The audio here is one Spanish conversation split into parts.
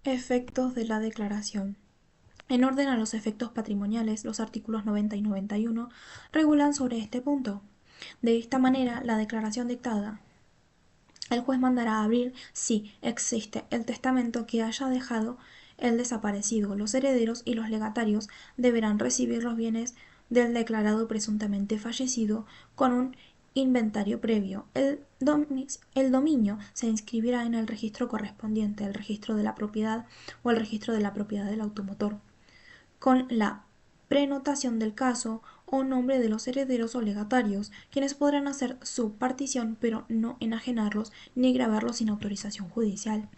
Efectos de la declaración. En orden a los efectos patrimoniales, los artículos 90 y 91 regulan sobre este punto. De esta manera, la declaración dictada, el juez mandará abrir si existe el testamento que haya dejado el desaparecido. Los herederos y los legatarios deberán recibir los bienes del declarado presuntamente fallecido con un inventario previo. El dominio se inscribirá en el registro correspondiente, el registro de la propiedad o el registro de la propiedad del automotor, con la prenotación del caso o nombre de los herederos o legatarios, quienes podrán hacer su partición pero no enajenarlos ni grabarlos sin autorización judicial.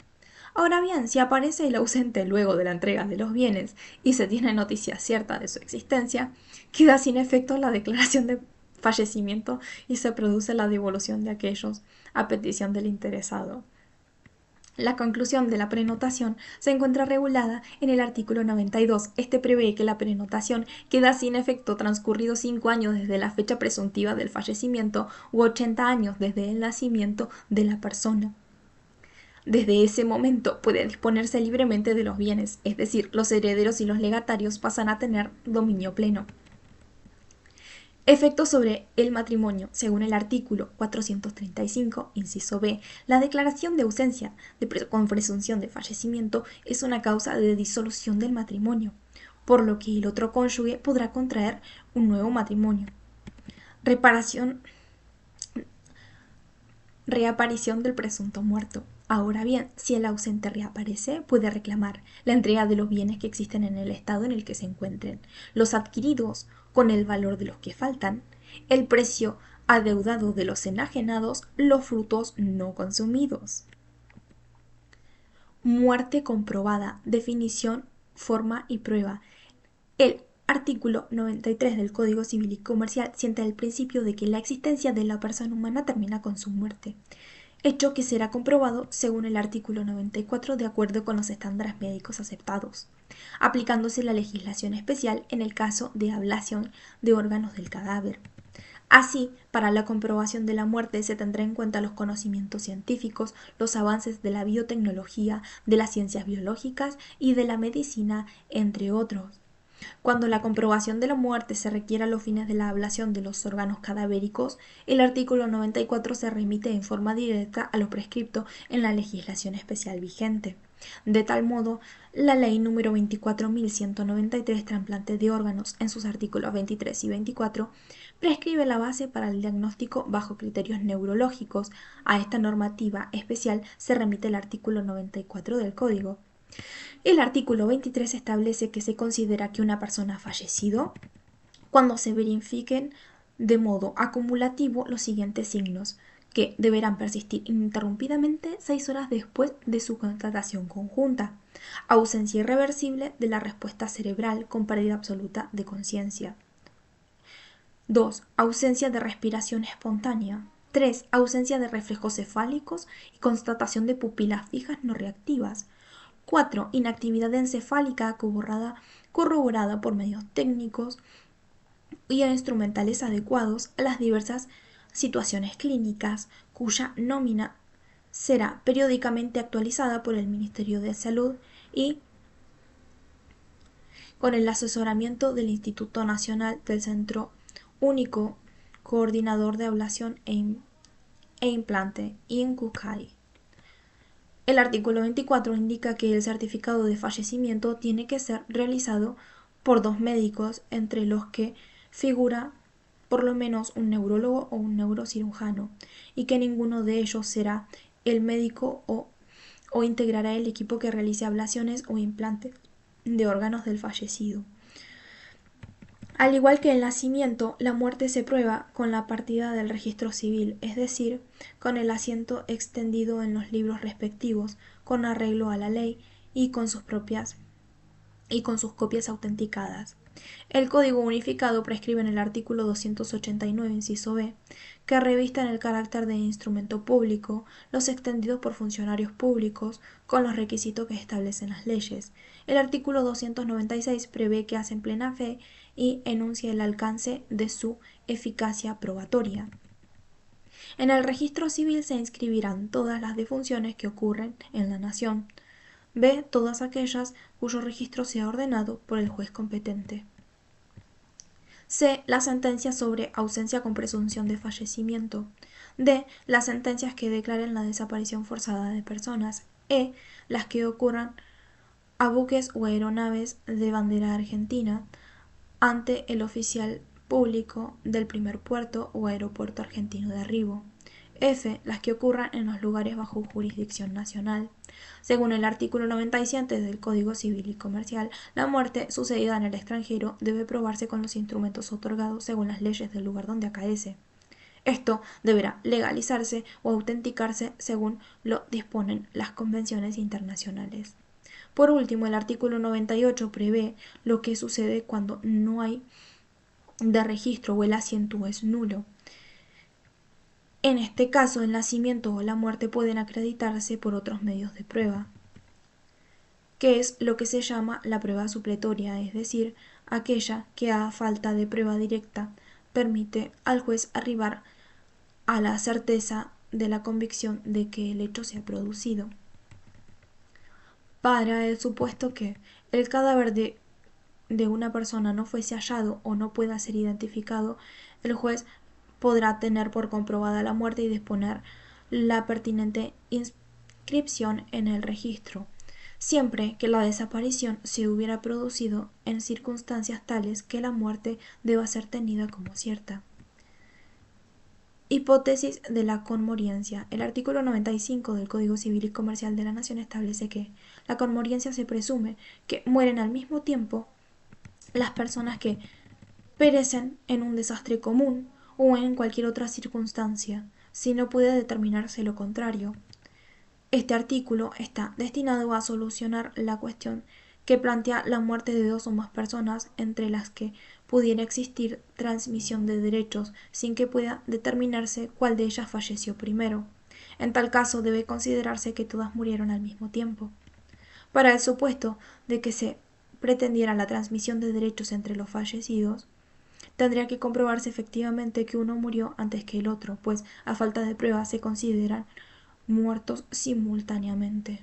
Ahora bien, si aparece el ausente luego de la entrega de los bienes y se tiene noticia cierta de su existencia, queda sin efecto la declaración de fallecimiento y se produce la devolución de aquellos a petición del interesado. La conclusión de la prenotación se encuentra regulada en el artículo 92. Este prevé que la prenotación queda sin efecto transcurridos 5 años desde la fecha presuntiva del fallecimiento u 80 años desde el nacimiento de la persona. Desde ese momento puede disponerse libremente de los bienes, es decir, los herederos y los legatarios pasan a tener dominio pleno. Efectos sobre el matrimonio. Según el artículo 435, inciso B, la declaración de ausencia con presunción de fallecimiento es una causa de disolución del matrimonio, por lo que el otro cónyuge podrá contraer un nuevo matrimonio. Reaparición del presunto muerto. Ahora bien, si el ausente reaparece, puede reclamar la entrega de los bienes que existen en el estado en el que se encuentren, los adquiridos con el valor de los que faltan, el precio adeudado de los enajenados, los frutos no consumidos. Muerte comprobada. Definición, forma y prueba. El artículo 93 del Código Civil y Comercial sienta el principio de que la existencia de la persona humana termina con su muerte, hecho que será comprobado según el artículo 94 de acuerdo con los estándares médicos aceptados, aplicándose la legislación especial en el caso de ablación de órganos del cadáver. Así, para la comprobación de la muerte se tendrá en cuenta los conocimientos científicos, los avances de la biotecnología, de las ciencias biológicas y de la medicina, entre otros. Cuando la comprobación de la muerte se requiera a los fines de la ablación de los órganos cadavéricos, el artículo 94 se remite en forma directa a lo prescripto en la legislación especial vigente. De tal modo, la Ley número 24.193, trasplante de órganos, en sus artículos 23 y 24, prescribe la base para el diagnóstico bajo criterios neurológicos. A esta normativa especial se remite el artículo 94 del Código. El artículo 23 establece que se considera que una persona ha fallecido cuando se verifiquen de modo acumulativo los siguientes signos, que deberán persistir ininterrumpidamente 6 horas después de su constatación conjunta. Ausencia irreversible de la respuesta cerebral con pérdida absoluta de conciencia. 2. Ausencia de respiración espontánea. 3. Ausencia de reflejos cefálicos y constatación de pupilas fijas no reactivas. 4. Inactividad encefálica corroborada por medios técnicos y instrumentales adecuados a las diversas situaciones clínicas, cuya nómina será periódicamente actualizada por el Ministerio de Salud y con el asesoramiento del Instituto Nacional del Centro Único Coordinador de Ablación e Implante, INCUCAI. El artículo 24 indica que el certificado de fallecimiento tiene que ser realizado por 2 médicos, entre los que figura por lo menos un neurólogo o un neurocirujano, y que ninguno de ellos será el médico o integrará el equipo que realice ablaciones o implantes de órganos del fallecido. Al igual que el nacimiento, la muerte se prueba con la partida del registro civil, es decir, con el asiento extendido en los libros respectivos, con arreglo a la ley y con sus copias autenticadas. El Código Unificado prescribe en el artículo 289, inciso B, que revistan el carácter de instrumento público los extendidos por funcionarios públicos con los requisitos que establecen las leyes. El artículo 296 prevé que hacen plena fe y enuncia el alcance de su eficacia probatoria. En el registro civil se inscribirán todas las defunciones que ocurren en la nación, B. Todas aquellas cuyo registro sea ordenado por el juez competente. C. Las sentencias sobre ausencia con presunción de fallecimiento. D. Las sentencias que declaren la desaparición forzada de personas. E. Las que ocurran a buques o aeronaves de bandera argentina ante el oficial público del primer puerto o aeropuerto argentino de arribo. F. Las que ocurran en los lugares bajo jurisdicción nacional. Según el artículo 97 del Código Civil y Comercial, la muerte sucedida en el extranjero debe probarse con los instrumentos otorgados según las leyes del lugar donde acaece. Esto deberá legalizarse o autenticarse según lo disponen las convenciones internacionales. Por último, el artículo 98 prevé lo que sucede cuando no hay de registro o el asiento es nulo. En este caso, el nacimiento o la muerte pueden acreditarse por otros medios de prueba, que es lo que se llama la prueba supletoria, es decir, aquella que a falta de prueba directa permite al juez arribar a la certeza de la convicción de que el hecho se ha producido. Para el supuesto que el cadáver de una persona no fuese hallado o no pueda ser identificado, el juez podrá tener por comprobada la muerte y disponer la pertinente inscripción en el registro, siempre que la desaparición se hubiera producido en circunstancias tales que la muerte deba ser tenida como cierta. Hipótesis de la conmoriencia. El artículo 95 del Código Civil y Comercial de la Nación establece que la conmoriencia se presume que mueren al mismo tiempo las personas que perecen en un desastre común o en cualquier otra circunstancia, si no puede determinarse lo contrario. Este artículo está destinado a solucionar la cuestión que plantea la muerte de dos o más personas entre las que pudiera existir transmisión de derechos sin que pueda determinarse cuál de ellas falleció primero. En tal caso debe considerarse que todas murieron al mismo tiempo. Para el supuesto de que se pretendiera la transmisión de derechos entre los fallecidos, tendría que comprobarse efectivamente que uno murió antes que el otro, pues a falta de pruebas se consideran muertos simultáneamente.